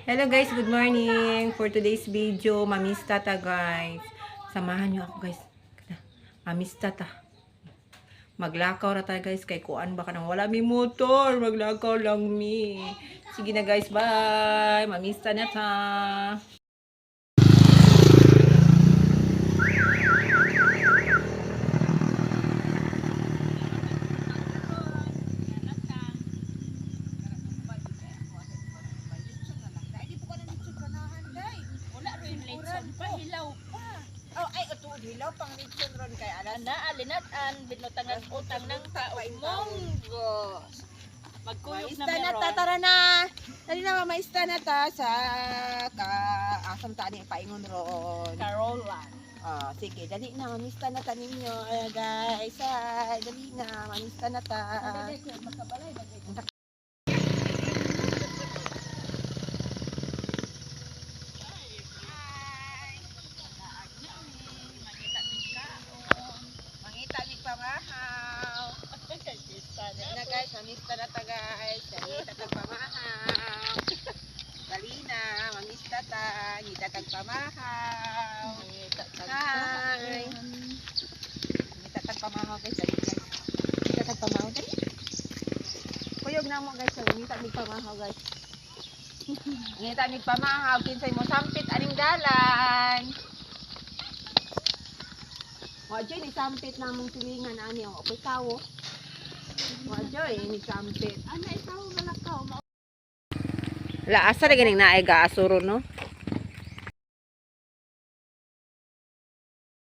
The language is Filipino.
Hello guys, good morning. For today's video, mamista ta guys. Samahan nyo ako guys. Mamista ta. Maglakaw ra tayo guys. Kay kuan baka nang wala mi motor. Maglakaw lang mi. Sige na guys, bye. Mamista na ta. Hilaw pang litson ron kay alas na alinatan binutangan utang ng taong monggos. Magkuyog na meron. Tara na. Dali na mamaista na ta sa asam ta ni paingon ron. Carolan. Sige, dali na mamista na ta ninyo. Guys, dali na mamista na ta. Na guys, mamista na ta guys. Ngita tag pamahaw. Dali na, mamista ta. Ngita tag pamahaw. Hi. Ngita tag pamahaw guys. Dali guys. Ngita tag pamahaw dali. Kuyog na mo guys. Ngita mig pamahaw guys. Ngita mig pamahaw. Kinsay mo sampit aning dalan. Wajay ni sampit namong tulingan ani ang okoy kawo. Wajay ni sampit. Ana ikaw balakaw. La asa ra ganing naay gaasuro no.